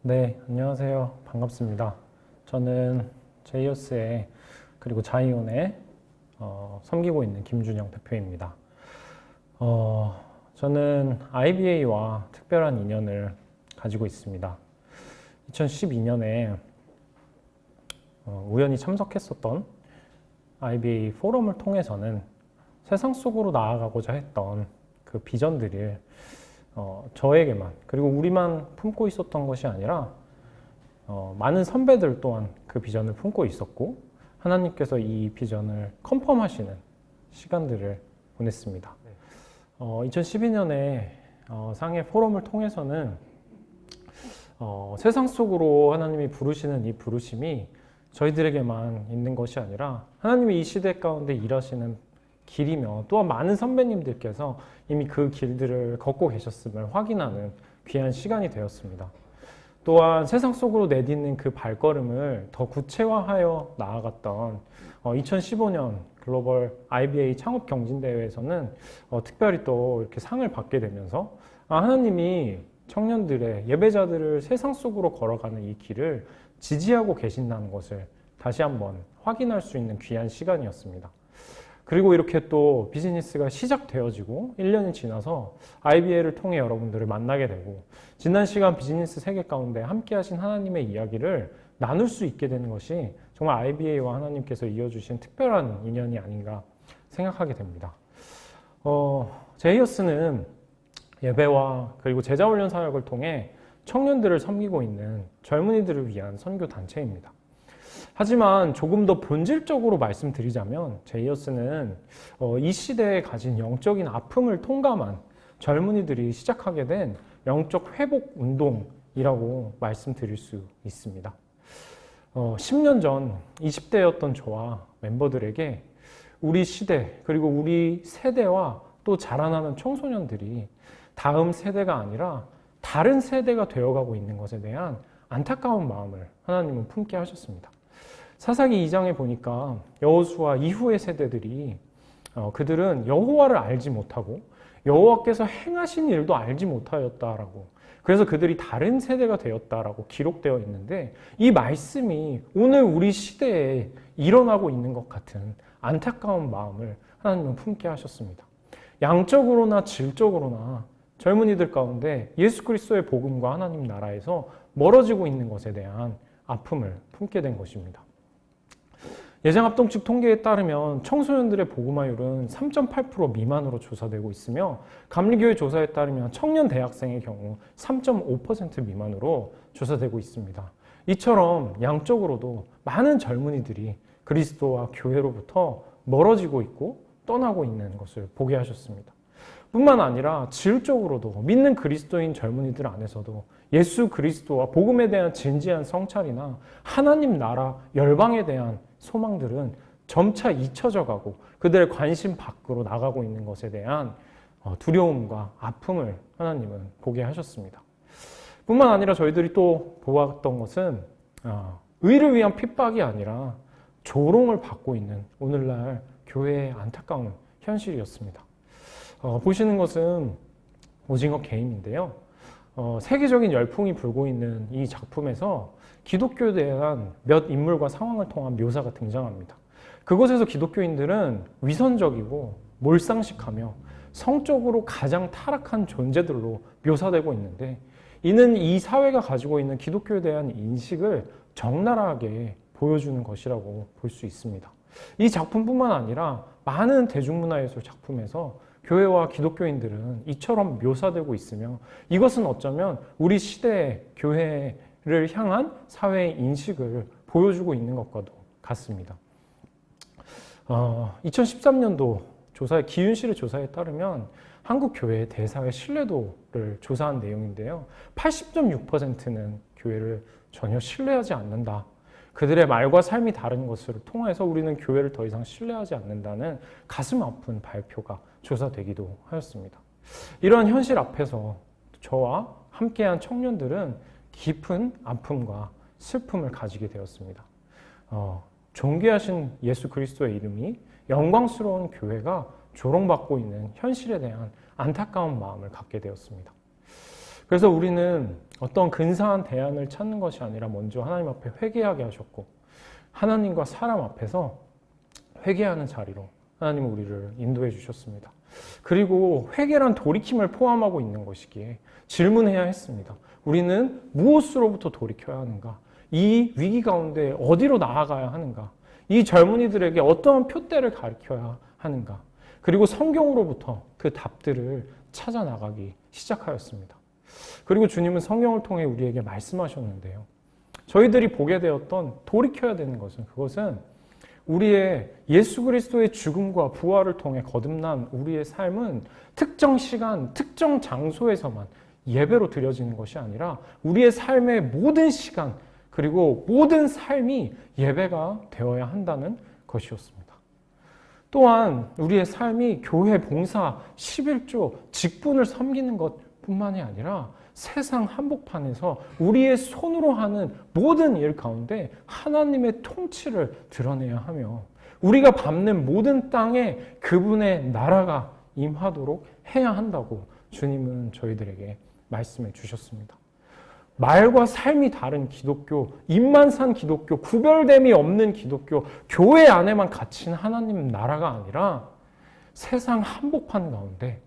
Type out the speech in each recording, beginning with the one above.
네, 안녕하세요. 반갑습니다. 저는 제이어스의 그리고 자이온에 섬기고 있는 김준영 대표입니다. 저는 IBA와 특별한 인연을 가지고 있습니다. 2012년에 우연히 참석했었던 IBA 포럼을 통해서는 세상 속으로 나아가고자 했던 그 비전들을 저에게만 그리고 우리만 품고 있었던 것이 아니라 많은 선배들 또한 그 비전을 품고 있었고 하나님께서 이 비전을 컨펌하시는 시간들을 보냈습니다. 2012년에 상해 포럼을 통해서는 세상 속으로 하나님이 부르시는 이 부르심이 저희들에게만 있는 것이 아니라 하나님이 이 시대 가운데 일하시는 길이며 또한 많은 선배님들께서 이미 그 길들을 걷고 계셨음을 확인하는 귀한 시간이 되었습니다. 또한 세상 속으로 내딛는 그 발걸음을 더 구체화하여 나아갔던 2015년 글로벌 IBA 창업 경진대회에서는 특별히 또 이렇게 상을 받게 되면서 하나님이 청년들의 예배자들을 세상 속으로 걸어가는 이 길을 지지하고 계신다는 것을 다시 한번 확인할 수 있는 귀한 시간이었습니다. 그리고 이렇게 또 비즈니스가 시작되어지고 1년이 지나서 IBA를 통해 여러분들을 만나게 되고 지난 시간 비즈니스 세계 가운데 함께 하신 하나님의 이야기를 나눌 수 있게 되는 것이 정말 IBA와 하나님께서 이어주신 특별한 인연이 아닌가 생각하게 됩니다. 제이어스는 예배와 그리고 제자훈련 사역을 통해 청년들을 섬기고 있는 젊은이들을 위한 선교 단체입니다. 하지만 조금 더 본질적으로 말씀드리자면 제이어스는 이 시대에 가진 영적인 아픔을 통감한 젊은이들이 시작하게 된 영적 회복 운동이라고 말씀드릴 수 있습니다. 10년 전 20대였던 저와 멤버들에게 우리 시대 그리고 우리 세대와 또 자라나는 청소년들이 다음 세대가 아니라 다른 세대가 되어가고 있는 것에 대한 안타까운 마음을 하나님은 품게 하셨습니다. 사사기 2장에 보니까 여호수아 이후의 세대들이 그들은 여호와를 알지 못하고 여호와께서 행하신 일도 알지 못하였다라고, 그래서 그들이 다른 세대가 되었다라고 기록되어 있는데 이 말씀이 오늘 우리 시대에 일어나고 있는 것 같은 안타까운 마음을 하나님은 품게 하셨습니다. 양적으로나 질적으로나 젊은이들 가운데 예수 그리스도의 복음과 하나님 나라에서 멀어지고 있는 것에 대한 아픔을 품게 된 것입니다. 예장합동 측 통계에 따르면 청소년들의 복음화율은 3.8% 미만으로 조사되고 있으며 감리교회 조사에 따르면 청년 대학생의 경우 3.5% 미만으로 조사되고 있습니다. 이처럼 양적으로도 많은 젊은이들이 그리스도와 교회로부터 멀어지고 있고 떠나고 있는 것을 보게 하셨습니다. 뿐만 아니라 질적으로도 믿는 그리스도인 젊은이들 안에서도 예수 그리스도와 복음에 대한 진지한 성찰이나 하나님 나라 열방에 대한 소망들은 점차 잊혀져 가고 그들의 관심 밖으로 나가고 있는 것에 대한 두려움과 아픔을 하나님은 보게 하셨습니다. 뿐만 아니라 저희들이 또 보았던 것은 의를 위한 핍박이 아니라 조롱을 받고 있는 오늘날 교회의 안타까운 현실이었습니다. 보시는 것은 오징어 게임인데요. 세계적인 열풍이 불고 있는 이 작품에서 기독교에 대한 몇 인물과 상황을 통한 묘사가 등장합니다. 그곳에서 기독교인들은 위선적이고 몰상식하며 성적으로 가장 타락한 존재들로 묘사되고 있는데 이는 이 사회가 가지고 있는 기독교에 대한 인식을 적나라하게 보여주는 것이라고 볼 수 있습니다. 이 작품뿐만 아니라 많은 대중문화예술 작품에서 교회와 기독교인들은 이처럼 묘사되고 있으며 이것은 어쩌면 우리 시대의 교회를 향한 사회의 인식을 보여주고 있는 것과도 같습니다. 2013년도 기윤실의 조사에 따르면 한국 교회의 대사회 신뢰도를 조사한 내용인데요. 80.6%는 교회를 전혀 신뢰하지 않는다. 그들의 말과 삶이 다른 것을 통해서 우리는 교회를 더 이상 신뢰하지 않는다는 가슴 아픈 발표가 조사되기도 하였습니다. 이러한 현실 앞에서 저와 함께한 청년들은 깊은 아픔과 슬픔을 가지게 되었습니다. 존귀하신 예수 그리스도의 이름이 영광스러운 교회가 조롱받고 있는 현실에 대한 안타까운 마음을 갖게 되었습니다. 그래서 우리는 어떤 근사한 대안을 찾는 것이 아니라 먼저 하나님 앞에 회개하게 하셨고 하나님과 사람 앞에서 회개하는 자리로 하나님은 우리를 인도해 주셨습니다. 그리고 회개란 돌이킴을 포함하고 있는 것이기에 질문해야 했습니다. 우리는 무엇으로부터 돌이켜야 하는가? 이 위기 가운데 어디로 나아가야 하는가? 이 젊은이들에게 어떠한 표대를 가르쳐야 하는가? 그리고 성경으로부터 그 답들을 찾아 나가기 시작하였습니다. 그리고 주님은 성경을 통해 우리에게 말씀하셨는데요. 저희들이 보게 되었던 돌이켜야 되는 것은 그것은 우리의 예수 그리스도의 죽음과 부활을 통해 거듭난 우리의 삶은 특정 시간, 특정 장소에서만 예배로 드려지는 것이 아니라 우리의 삶의 모든 시간 그리고 모든 삶이 예배가 되어야 한다는 것이었습니다. 또한 우리의 삶이 교회 봉사, 11조, 직분을 섬기는 것뿐만이 아니라 세상 한복판에서 우리의 손으로 하는 모든 일 가운데 하나님의 통치를 드러내야 하며 우리가 밟는 모든 땅에 그분의 나라가 임하도록 해야 한다고 주님은 저희들에게 말씀해 주셨습니다. 말과 삶이 다른 기독교, 입만 산 기독교, 구별됨이 없는 기독교, 교회 안에만 갇힌 하나님 나라가 아니라 세상 한복판 가운데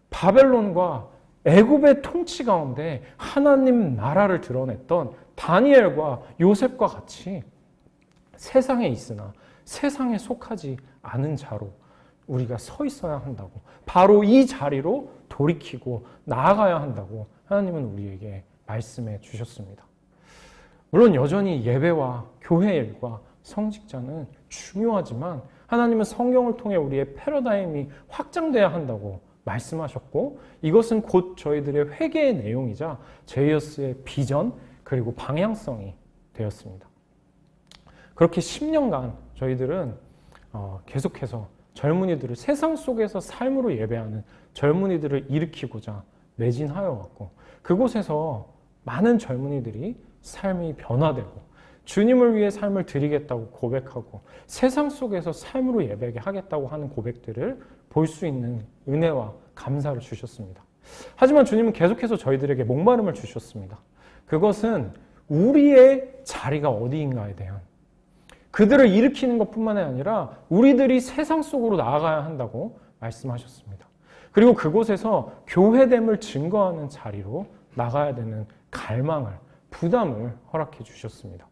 바벨론과 애굽의 통치 가운데 하나님 나라를 드러냈던 다니엘과 요셉과 같이 세상에 있으나 세상에 속하지 않은 자로 우리가 서 있어야 한다고, 바로 이 자리로 돌이키고 나아가야 한다고 하나님은 우리에게 말씀해 주셨습니다. 물론 여전히 예배와 교회 일과 성직자는 중요하지만 하나님은 성경을 통해 우리의 패러다임이 확장돼야 한다고 말씀하셨고 이것은 곧 저희들의 회개의 내용이자 제이어스의 비전 그리고 방향성이 되었습니다. 그렇게 10년간 저희들은 계속해서 젊은이들을 세상 속에서 삶으로 예배하는 젊은이들을 일으키고자 매진하여 왔고 그곳에서 많은 젊은이들이 삶이 변화되고 주님을 위해 삶을 드리겠다고 고백하고 세상 속에서 삶으로 예배하게 하겠다고 하는 고백들을 볼 수 있는 은혜와 감사를 주셨습니다. 하지만 주님은 계속해서 저희들에게 목마름을 주셨습니다. 그것은 우리의 자리가 어디인가에 대한 그들을 일으키는 것뿐만 아니라 우리들이 세상 속으로 나아가야 한다고 말씀하셨습니다. 그리고 그곳에서 교회됨을 증거하는 자리로 나가야 되는 갈망을, 부담을 허락해 주셨습니다.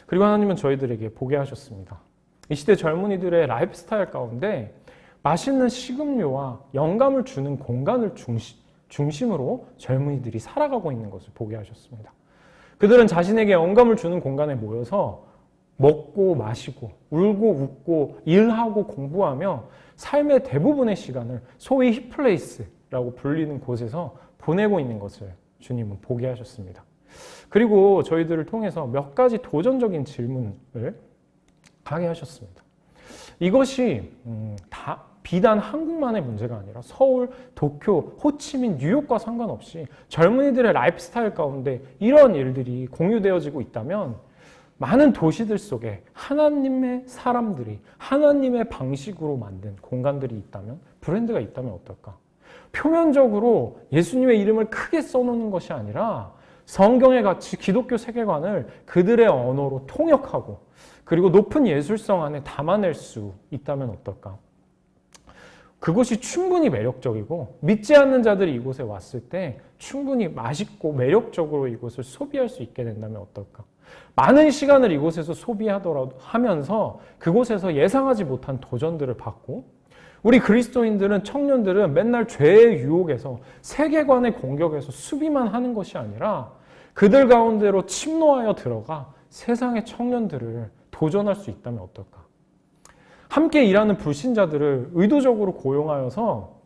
그리고 하나님은 저희들에게 보게 하셨습니다. 이 시대 젊은이들의 라이프 스타일 가운데 맛있는 식음료와 영감을 주는 공간을 중심으로 젊은이들이 살아가고 있는 것을 보게 하셨습니다. 그들은 자신에게 영감을 주는 공간에 모여서 먹고 마시고 울고 웃고 일하고 공부하며 삶의 대부분의 시간을 소위 힙플레이스라고 불리는 곳에서 보내고 있는 것을 주님은 보게 하셨습니다. 그리고 저희들을 통해서 몇 가지 도전적인 질문을 하게 하셨습니다. 이것이 비단 한국만의 문제가 아니라 서울, 도쿄, 호치민, 뉴욕과 상관없이 젊은이들의 라이프 스타일 가운데 이런 일들이 공유되어지고 있다면 많은 도시들 속에 하나님의 사람들이 하나님의 방식으로 만든 공간들이 있다면, 브랜드가 있다면 어떨까? 표면적으로 예수님의 이름을 크게 써놓는 것이 아니라 성경의 가치, 기독교 세계관을 그들의 언어로 통역하고 그리고 높은 예술성 안에 담아낼 수 있다면 어떨까? 그것이 충분히 매력적이고 믿지 않는 자들이 이곳에 왔을 때 충분히 맛있고 매력적으로 이곳을 소비할 수 있게 된다면 어떨까? 많은 시간을 이곳에서 소비하더라도 하면서 그곳에서 예상하지 못한 도전들을 받고 우리 그리스도인들은 청년들은 맨날 죄의 유혹에서 세계관의 공격에서 수비만 하는 것이 아니라 그들 가운데로 침노하여 들어가 세상의 청년들을 도전할 수 있다면 어떨까? 함께 일하는 불신자들을 의도적으로 고용하여서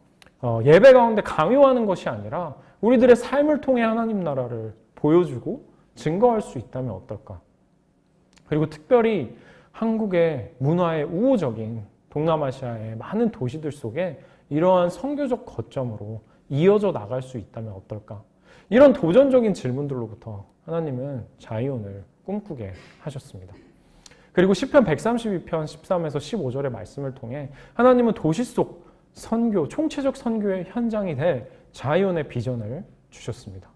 예배 가운데 강요하는 것이 아니라 우리들의 삶을 통해 하나님 나라를 보여주고 증거할 수 있다면 어떨까? 그리고 특별히 한국의 문화의 우호적인 동남아시아의 많은 도시들 속에 이러한 선교적 거점으로 이어져 나갈 수 있다면 어떨까? 이런 도전적인 질문들로부터 하나님은 자이온을 꿈꾸게 하셨습니다. 그리고 시편 132편 13에서 15절의 말씀을 통해 하나님은 도시 속 선교, 총체적 선교의 현장이 될 자이온의 비전을 주셨습니다.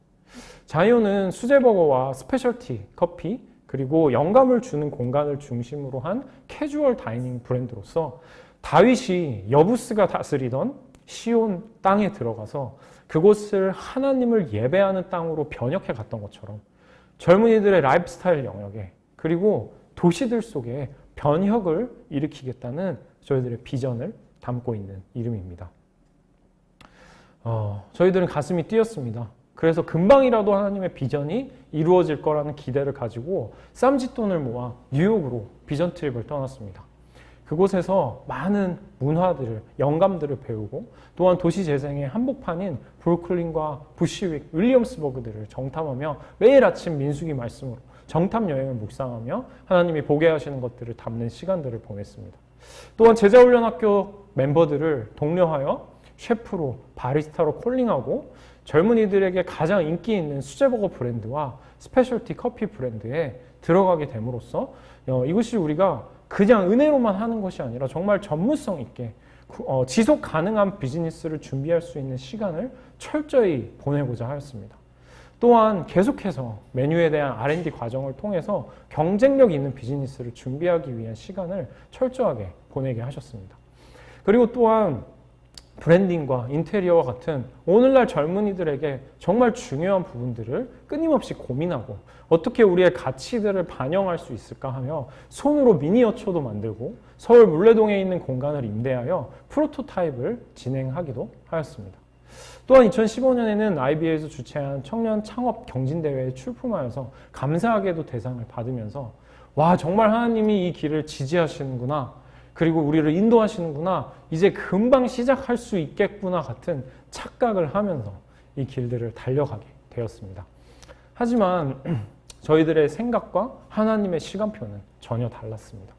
자이온은 수제버거와 스페셜티 커피, 그리고 영감을 주는 공간을 중심으로 한 캐주얼 다이닝 브랜드로서 다윗이 여부스가 다스리던 시온 땅에 들어가서 그곳을 하나님을 예배하는 땅으로 변혁해 갔던 것처럼 젊은이들의 라이프스타일 영역에 그리고 도시들 속에 변혁을 일으키겠다는 저희들의 비전을 담고 있는 이름입니다. 저희들은 가슴이 뛰었습니다. 그래서 금방이라도 하나님의 비전이 이루어질 거라는 기대를 가지고 쌈짓돈을 모아 뉴욕으로 비전 트립을 떠났습니다. 그곳에서 많은 문화들을, 영감들을 배우고 또한 도시 재생의 한복판인 브루클린과 부시윅, 윌리엄스버그들을 정탐하며 매일 아침 민수기 말씀으로 정탐 여행을 묵상하며 하나님이 보게 하시는 것들을 담는 시간들을 보냈습니다. 또한 제자훈련학교 멤버들을 독려하여 셰프로, 바리스타로 콜링하고 젊은이들에게 가장 인기 있는 수제버거 브랜드와 스페셜티 커피 브랜드에 들어가게 됨으로써 이것이 우리가 그냥 은혜로만 하는 것이 아니라 정말 전문성 있게 지속 가능한 비즈니스를 준비할 수 있는 시간을 철저히 보내고자 하였습니다. 또한 계속해서 메뉴에 대한 R&D 과정을 통해서 경쟁력 있는 비즈니스를 준비하기 위한 시간을 철저하게 보내게 하셨습니다. 그리고 또한 브랜딩과 인테리어와 같은 오늘날 젊은이들에게 정말 중요한 부분들을 끊임없이 고민하고 어떻게 우리의 가치들을 반영할 수 있을까 하며 손으로 미니어처도 만들고 서울 물레동에 있는 공간을 임대하여 프로토타입을 진행하기도 하였습니다. 또한 2015년에는 IB에서 주최한 청년 창업 경진대회에 출품하여서 감사하게도 대상을 받으면서 와, 정말 하나님이 이 길을 지지하시는구나, 그리고 우리를 인도하시는구나, 이제 금방 시작할 수 있겠구나 같은 착각을 하면서 이 길들을 달려가게 되었습니다. 하지만 저희들의 생각과 하나님의 시간표는 전혀 달랐습니다.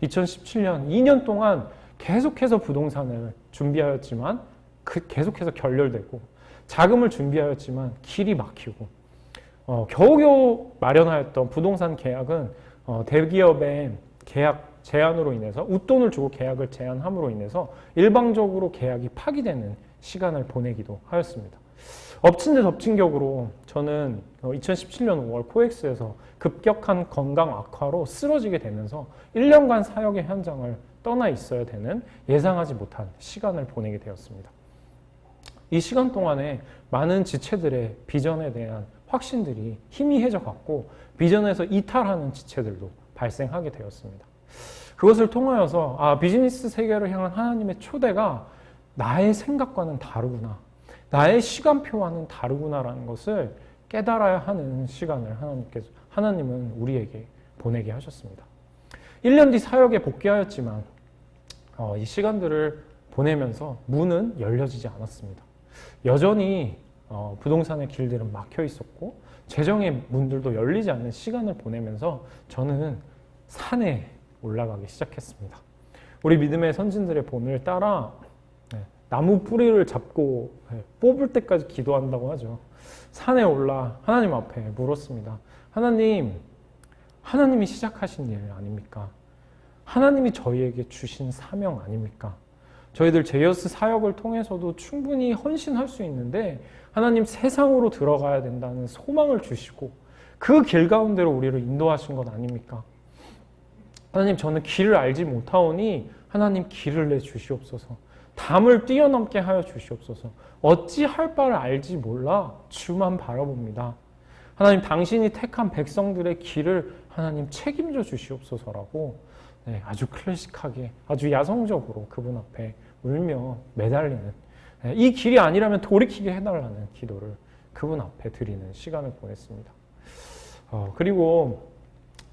2017년 2년 동안 계속해서 부동산을 준비하였지만 계속해서 결렬되고 자금을 준비하였지만 길이 막히고 겨우겨우 마련하였던 부동산 계약은 대기업의 계약 제한으로 인해서 웃돈을 주고 계약을 제한함으로 인해서 일방적으로 계약이 파기되는 시간을 보내기도 하였습니다. 엎친 데 덮친 격으로 저는 2017년 5월 코엑스에서 급격한 건강 악화로 쓰러지게 되면서 1년간 사역의 현장을 떠나 있어야 되는 예상하지 못한 시간을 보내게 되었습니다. 이 시간 동안에 많은 지체들의 비전에 대한 확신들이 희미해져 갔고 비전에서 이탈하는 지체들도 발생하게 되었습니다. 그것을 통하여서 비즈니스 세계를 향한 하나님의 초대가 나의 생각과는 다르구나, 나의 시간표와는 다르구나라는 것을 깨달아야 하는 시간을 하나님은 우리에게 보내게 하셨습니다. 1년 뒤 사역에 복귀하였지만 이 시간들을 보내면서 문은 열려지지 않았습니다. 여전히 부동산의 길들은 막혀 있었고 재정의 문들도 열리지 않는 시간을 보내면서 저는 산에 올라가기 시작했습니다. 우리 믿음의 선진들의 본을 따라 나무 뿌리를 잡고 뽑을 때까지 기도한다고 하죠. 산에 올라 하나님 앞에 물었습니다. 하나님이 시작하신 일 아닙니까? 하나님이 저희에게 주신 사명 아닙니까? 저희들 제이어스 사역을 통해서도 충분히 헌신할 수 있는데 하나님 세상으로 들어가야 된다는 소망을 주시고 그 길 가운데로 우리를 인도하신 것 아닙니까? 하나님, 저는 길을 알지 못하오니 하나님 길을 내주시옵소서. 담을 뛰어넘게 하여 주시옵소서. 어찌할 바를 알지 몰라 주만 바라봅니다. 하나님, 당신이 택한 백성들의 길을 하나님 책임져 주시옵소서라고 아주 클래식하게, 아주 야성적으로 그분 앞에 울며 매달리는, 이 길이 아니라면 돌이키게 해달라는 기도를 그분 앞에 드리는 시간을 보냈습니다. 그리고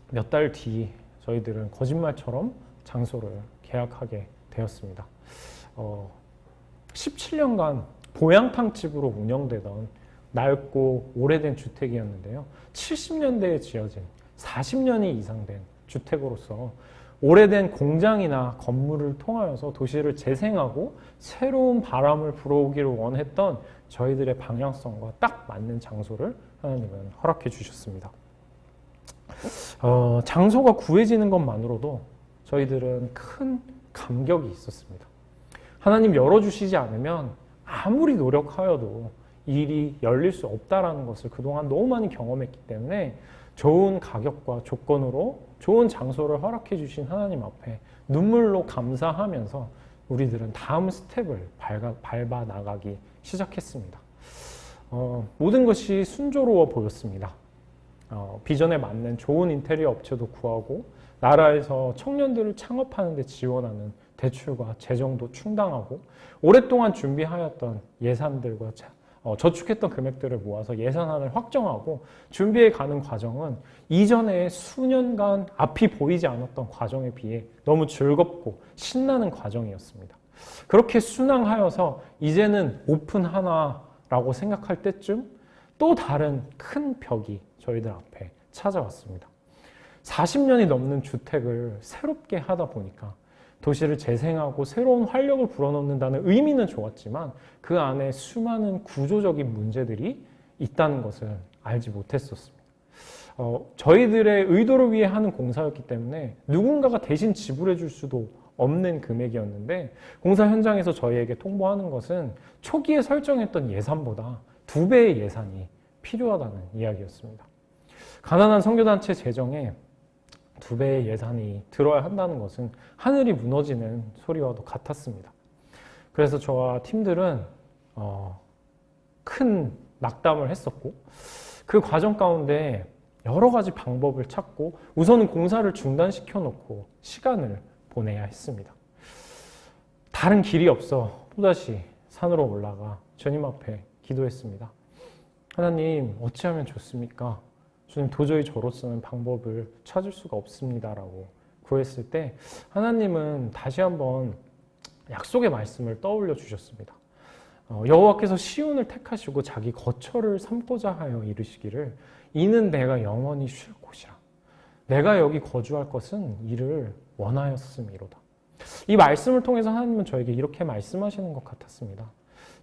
몇 달 뒤 저희들은 거짓말처럼 장소를 계약하게 되었습니다. 17년간 보양탕집으로 운영되던 낡고 오래된 주택이었는데요. 70년대에 지어진 40년이 이상 된 주택으로서 오래된 공장이나 건물을 통하여서 도시를 재생하고 새로운 바람을 불어오기를 원했던 저희들의 방향성과 딱 맞는 장소를 하나님은 허락해 주셨습니다. 장소가 구해지는 것만으로도 저희들은 큰 감격이 있었습니다. 하나님 열어주시지 않으면 아무리 노력하여도 일이 열릴 수 없다라는 것을 그동안 너무 많이 경험했기 때문에 좋은 가격과 조건으로 좋은 장소를 허락해 주신 하나님 앞에 눈물로 감사하면서 우리들은 다음 스텝을 밟아 나가기 시작했습니다. 모든 것이 순조로워 보였습니다. 비전에 맞는 좋은 인테리어 업체도 구하고 나라에서 청년들을 창업하는 데 지원하는 대출과 재정도 충당하고 오랫동안 준비하였던 예산들과 저축했던 금액들을 모아서 예산안을 확정하고 준비해 가는 과정은 이전에 수년간 앞이 보이지 않았던 과정에 비해 너무 즐겁고 신나는 과정이었습니다. 그렇게 순항하여서 이제는 오픈하나라고 생각할 때쯤 또 다른 큰 벽이 저희들 앞에 찾아왔습니다. 40년이 넘는 주택을 새롭게 하다 보니까 도시를 재생하고 새로운 활력을 불어넣는다는 의미는 좋았지만 그 안에 수많은 구조적인 문제들이 있다는 것을 알지 못했었습니다. 저희들의 의도를 위해 하는 공사였기 때문에 누군가가 대신 지불해 줄 수도 없는 금액이었는데 공사 현장에서 저희에게 통보하는 것은 초기에 설정했던 예산보다 2배의 예산이 필요하다는 이야기였습니다. 가난한 선교단체 재정에 2배의 예산이 들어야 한다는 것은 하늘이 무너지는 소리와도 같았습니다. 그래서 저와 팀들은 큰 낙담을 했었고 그 과정 가운데 여러 가지 방법을 찾고 우선은 공사를 중단시켜 놓고 시간을 보내야 했습니다. 다른 길이 없어 또다시 산으로 올라가 주님 앞에 기도했습니다. 하나님, 어찌하면 좋습니까? 주님, 도저히 저로서는 방법을 찾을 수가 없습니다라고 구했을 때 하나님은 다시 한번 약속의 말씀을 떠올려 주셨습니다. 여호와께서 시온을 택하시고 자기 거처를 삼고자 하여 이르시기를 이는 내가 영원히 쉴 곳이라. 내가 여기 거주할 것은 이를 원하였음이로다. 이 말씀을 통해서 하나님은 저에게 이렇게 말씀하시는 것 같았습니다.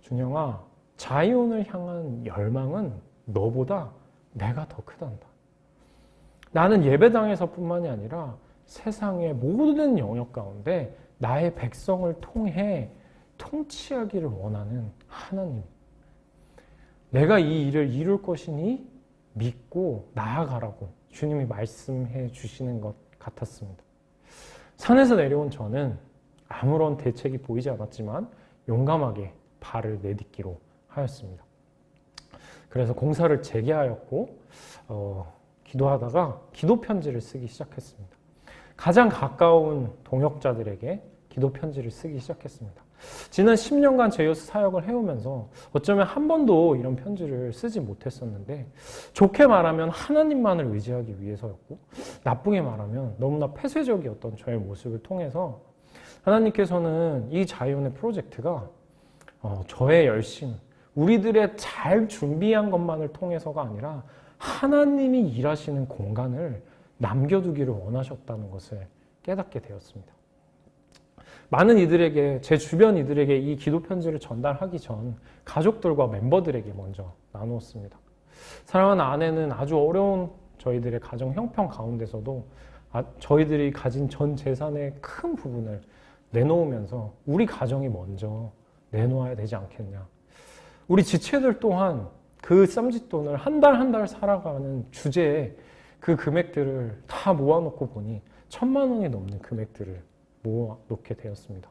준영아, 자이온을 향한 열망은 너보다 내가 더 크단다. 나는 예배당에서뿐만이 아니라 세상의 모든 영역 가운데 나의 백성을 통해 통치하기를 원하는 하나님. 내가 이 일을 이룰 것이니 믿고 나아가라고 주님이 말씀해 주시는 것 같았습니다. 산에서 내려온 저는 아무런 대책이 보이지 않았지만 용감하게 발을 내딛기로 하였습니다. 그래서 공사를 재개하였고 기도하다가 기도 편지를 쓰기 시작했습니다. 가장 가까운 동역자들에게 기도 편지를 쓰기 시작했습니다. 지난 10년간 제이어스 사역을 해오면서 어쩌면 한 번도 이런 편지를 쓰지 못했었는데 좋게 말하면 하나님만을 의지하기 위해서였고 나쁘게 말하면 너무나 폐쇄적이었던 저의 모습을 통해서 하나님께서는 이 자이온의 프로젝트가 저의 열심, 우리들의 잘 준비한 것만을 통해서가 아니라 하나님이 일하시는 공간을 남겨두기를 원하셨다는 것을 깨닫게 되었습니다. 많은 이들에게, 제 주변 이들에게 이 기도 편지를 전달하기 전 가족들과 멤버들에게 먼저 나누었습니다. 사랑하는 아내는 아주 어려운 저희들의 가정 형편 가운데서도 저희들이 가진 전 재산의 큰 부분을 내놓으면서 우리 가정이 먼저 내놓아야 되지 않겠냐. 우리 지체들 또한 그 쌈짓돈을 한 달 한 달 살아가는 주제에 그 금액들을 다 모아놓고 보니 1,000만 원이 넘는 금액들을 모아놓게 되었습니다.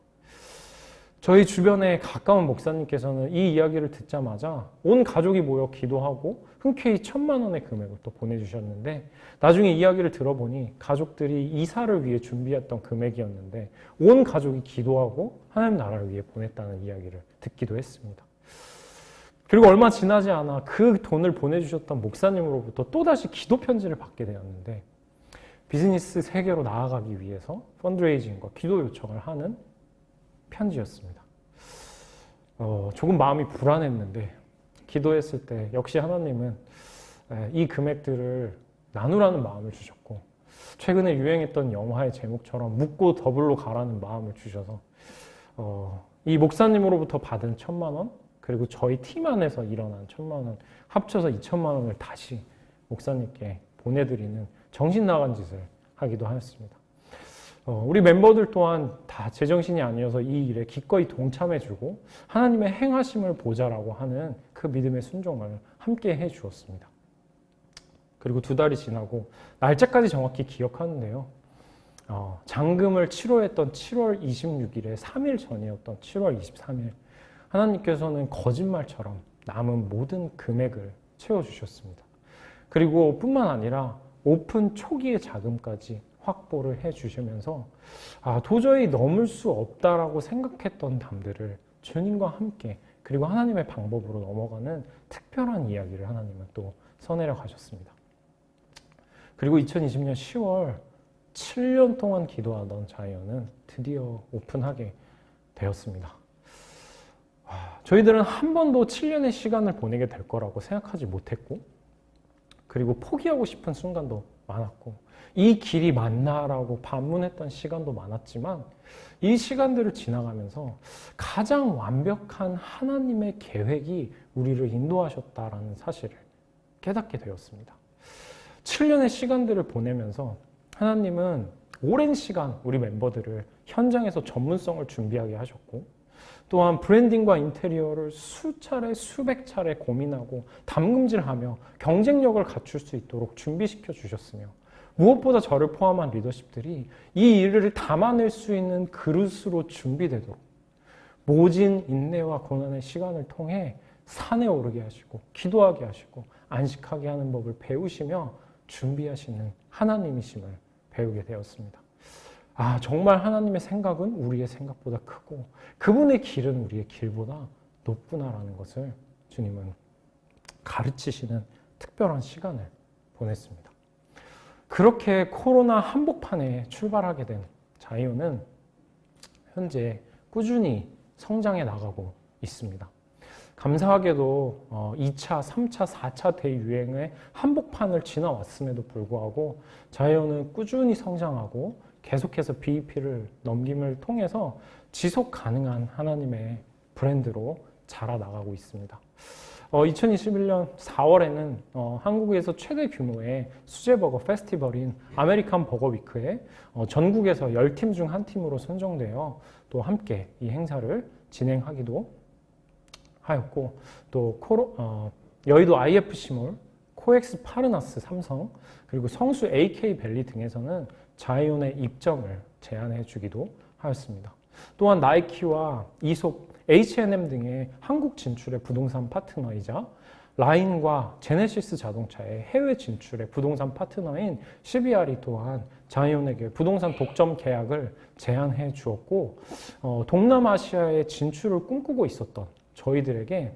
저희 주변에 가까운 목사님께서는 이 이야기를 듣자마자 온 가족이 모여 기도하고 흔쾌히 1,000만 원의 금액을 또 보내주셨는데 나중에 이야기를 들어보니 가족들이 이사를 위해 준비했던 금액이었는데 온 가족이 기도하고 하나님 나라를 위해 보냈다는 이야기를 듣기도 했습니다. 그리고 얼마 지나지 않아 그 돈을 보내주셨던 목사님으로부터 또다시 기도 편지를 받게 되었는데 비즈니스 세계로 나아가기 위해서 펀드레이징과 기도 요청을 하는 편지였습니다. 조금 마음이 불안했는데 기도했을 때 역시 하나님은 이 금액들을 나누라는 마음을 주셨고 최근에 유행했던 영화의 제목처럼 묻고 더블로 가라는 마음을 주셔서 이 목사님으로부터 받은 1,000만 원 그리고 저희 팀 안에서 일어난 1,000만 원 합쳐서 2,000만 원을 다시 목사님께 보내드리는 정신 나간 짓을 하기도 하였습니다. 우리 멤버들 또한 다 제정신이 아니어서 이 일에 기꺼이 동참해주고 하나님의 행하심을 보자라고 하는 그 그 믿음의 순종을 함께 해 주었습니다. 그리고 2달이 지나고 날짜까지 정확히 기억하는데요. 잔금을 치러했던 7월 26일에 3일 전이었던 7월 23일 하나님께서는 거짓말처럼 남은 모든 금액을 채워주셨습니다. 그리고 뿐만 아니라 오픈 초기의 자금까지 확보를 해주시면서 도저히 넘을 수 없다라고 생각했던 담들을 주님과 함께 그리고 하나님의 방법으로 넘어가는 특별한 이야기를 하나님은 또 써내려 가셨습니다. 그리고 2020년 10월 7년 동안 기도하던 자이언은 드디어 오픈하게 되었습니다. 저희들은 한 번도 7년의 시간을 보내게 될 거라고 생각하지 못했고, 그리고 포기하고 싶은 순간도 많았고, 이 길이 맞나라고 반문했던 시간도 많았지만, 이 시간들을 지나가면서 가장 완벽한 하나님의 계획이 우리를 인도하셨다라는 사실을 깨닫게 되었습니다. 7년의 시간들을 보내면서 하나님은 오랜 시간 우리 멤버들을 현장에서 전문성을 준비하게 하셨고, 또한 브랜딩과 인테리어를 수차례 수백 차례 고민하고 담금질하며 경쟁력을 갖출 수 있도록 준비시켜 주셨으며, 무엇보다 저를 포함한 리더십들이 이 일을 담아낼 수 있는 그릇으로 준비되도록 모진 인내와 고난의 시간을 통해 산에 오르게 하시고 기도하게 하시고 안식하게 하는 법을 배우시며 준비하시는 하나님이심을 배우게 되었습니다. 정말 하나님의 생각은 우리의 생각보다 크고 그분의 길은 우리의 길보다 높구나라는 것을 주님은 가르치시는 특별한 시간을 보냈습니다. 그렇게 코로나 한복판에 출발하게 된 자이언은 현재 꾸준히 성장해 나가고 있습니다. 감사하게도 2차, 3차, 4차 대유행의 한복판을 지나왔음에도 불구하고 자이언은 꾸준히 성장하고 계속해서 BEP를 넘김을 통해서 지속 가능한 하나님의 브랜드로 자라나가고 있습니다. 2021년 4월에는 한국에서 최대 규모의 수제버거 페스티벌인 아메리칸 버거 위크에 전국에서 10팀 중 한 팀으로 선정되어 또 함께 이 행사를 진행하기도 하였고, 또 여의도 IFC몰, 코엑스 파르나스 삼성, 그리고 성수 AK밸리 등에서는 자이언의 입점을 제안해 주기도 하였습니다. 또한 나이키와 이솝, H&M 등의 한국 진출의 부동산 파트너이자 라인과 제네시스 자동차의 해외 진출의 부동산 파트너인 CBR이 또한 자이언에게 부동산 독점 계약을 제안해 주었고, 동남아시아의 진출을 꿈꾸고 있었던 저희들에게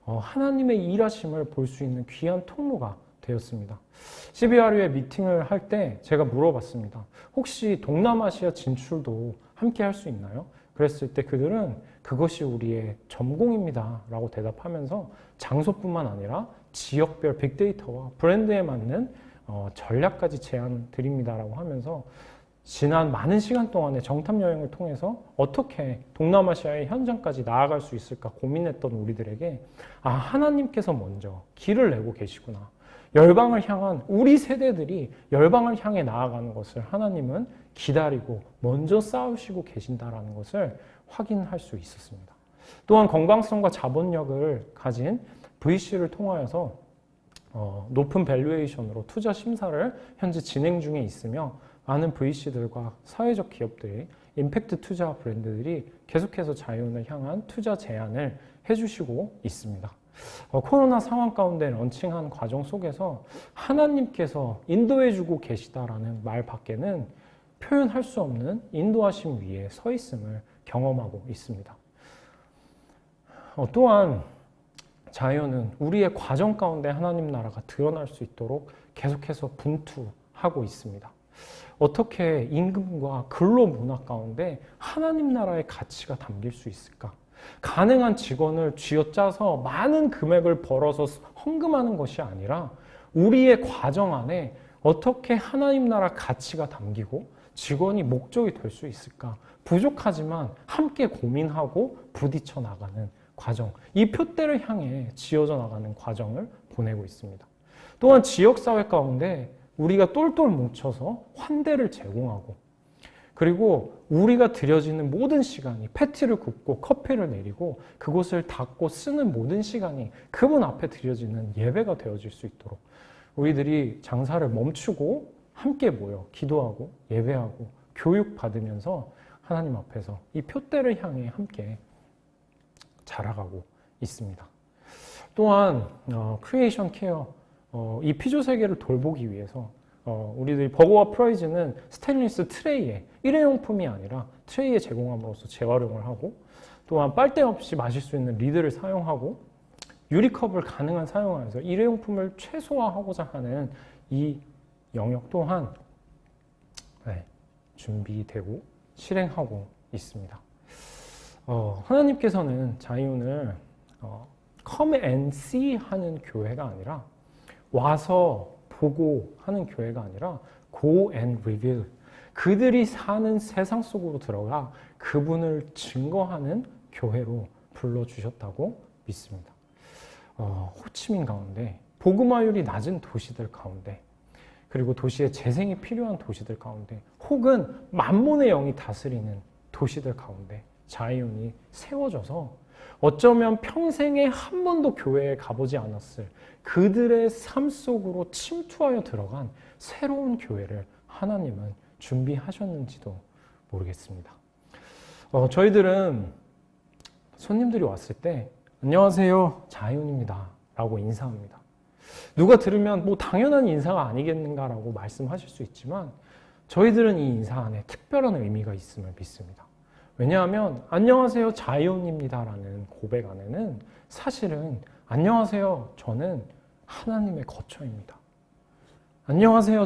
하나님의 일하심을 볼 수 있는 귀한 통로가 되었습니다. CBR의 미팅을 할 때 제가 물어봤습니다. 혹시 동남아시아 진출도 함께 할 수 있나요? 그랬을 때 그들은 그것이 우리의 전공입니다 라고 대답하면서 장소뿐만 아니라 지역별 빅데이터와 브랜드에 맞는 전략까지 제안 드립니다 라고 하면서 지난 많은 시간 동안의 정탐 여행을 통해서 어떻게 동남아시아의 현장까지 나아갈 수 있을까 고민했던 우리들에게 하나님께서 먼저 길을 내고 계시구나. 열방을 향한 우리 세대들이 열방을 향해 나아가는 것을 하나님은 기다리고 먼저 싸우시고 계신다라는 것을 확인할 수 있었습니다. 또한 건강성과 자본력을 가진 VC를 통하여서 높은 밸류에이션으로 투자 심사를 현재 진행 중에 있으며, 많은 VC들과 사회적 기업들이 임팩트 투자 브랜드들이 계속해서 자이언을 향한 투자 제안을 해주시고 있습니다. 코로나 상황 가운데 런칭한 과정 속에서 하나님께서 인도해주고 계시다라는 말 밖에는 표현할 수 없는 인도하심 위에 서 있음을 경험하고 있습니다. 또한 자이언은 우리의 과정 가운데 하나님 나라가 드러날 수 있도록 계속해서 분투하고 있습니다. 어떻게 임금과 근로 문화 가운데 하나님 나라의 가치가 담길 수 있을까? 가능한 직원을 쥐어짜서 많은 금액을 벌어서 헌금하는 것이 아니라 우리의 과정 안에 어떻게 하나님 나라 가치가 담기고 직원이 목적이 될 수 있을까? 부족하지만 함께 고민하고 부딪혀 나가는 과정, 이 표대를 향해 지어져 나가는 과정을 보내고 있습니다. 또한 지역사회 가운데 우리가 똘똘 뭉쳐서 환대를 제공하고, 그리고 우리가 드려지는 모든 시간이 패티를 굽고 커피를 내리고 그곳을 닦고 쓰는 모든 시간이 그분 앞에 드려지는 예배가 되어질 수 있도록 우리들이 장사를 멈추고 함께 모여 기도하고 예배하고 교육받으면서 하나님 앞에서 이 표대를 향해 함께 자라가고 있습니다. 또한 크리에이션 케어, 이 피조 세계를 돌보기 위해서 우리들이 버거와 프라이즈는 스테인리스 트레이에 일회용품이 아니라 트레이에 제공함으로써 재활용을 하고 또한 빨대 없이 마실 수 있는 리드를 사용하고 유리컵을 가능한 사용하면서 일회용품을 최소화하고자 하는 이 영역 또한 준비되고 실행하고 있습니다. 하나님께서는 자이온을 come and see 하는 교회가 아니라 와서 보고 하는 교회가 아니라 go and reveal, 그들이 사는 세상 속으로 들어가 그분을 증거하는 교회로 불러주셨다고 믿습니다. 호치민 가운데 복음화율이 낮은 도시들 가운데 그리고 도시의 재생이 필요한 도시들 가운데 혹은 만몬의 영이 다스리는 도시들 가운데 자이온이 세워져서 어쩌면 평생에 한 번도 교회에 가보지 않았을 그들의 삶 속으로 침투하여 들어간 새로운 교회를 하나님은 준비하셨는지도 모르겠습니다. 저희들은 손님들이 왔을 때 안녕하세요, 자이온입니다 라고 인사합니다. 누가 들으면 뭐 당연한 인사가 아니겠는가라고 말씀하실 수 있지만 저희들은 이 인사 안에 특별한 의미가 있음을 믿습니다. 왜냐하면 안녕하세요 자이온입니다라는 고백 안에는 사실은 안녕하세요 저는 하나님의 거처입니다. 안녕하세요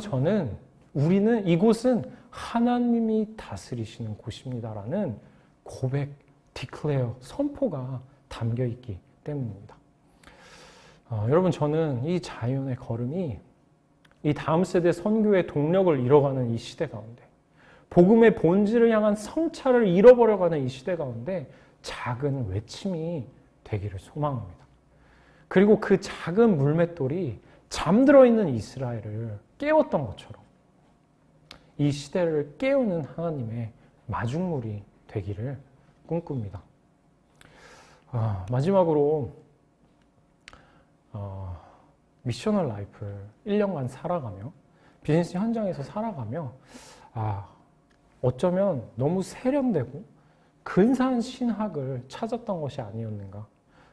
우리는 이곳은 하나님이 다스리시는 곳입니다라는 고백, 디클레어, 선포가 담겨 있기 때문입니다. 여러분 저는 이 자이온의 걸음이 이 다음 세대 선교의 동력을 잃어가는 이 시대 가운데 복음의 본질을 향한 성찰을 잃어버려가는 이 시대 가운데 작은 외침이 되기를 소망합니다. 그리고 그 작은 물맷돌이 잠들어 있는 이스라엘을 깨웠던 것처럼 이 시대를 깨우는 하나님의 마중물이 되기를 꿈꿉니다. 마지막으로 미셔널 라이프를 1년간 살아가며 비즈니스 현장에서 살아가며 어쩌면 너무 세련되고 근사한 신학을 찾았던 것이 아니었는가.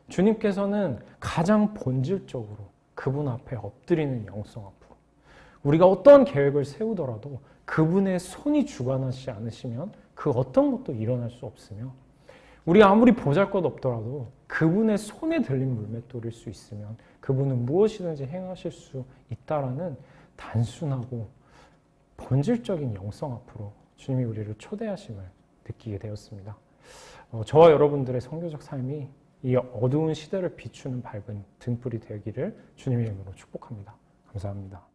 주님께서는 가장 본질적으로 그분 앞에 엎드리는 영성 앞으로 우리가 어떠한 계획을 세우더라도 그분의 손이 주관하지 않으시면 그 어떤 것도 일어날 수 없으며 우리가 아무리 보잘것없더라도 그분의 손에 들린 물맷돌일 수 있으면 그분은 무엇이든지 행하실 수 있다라는 단순하고 본질적인 영성 앞으로 주님이 우리를 초대하심을 느끼게 되었습니다. 저와 여러분들의 선교적 삶이 이 어두운 시대를 비추는 밝은 등불이 되기를 주님의 이름으로 축복합니다. 감사합니다.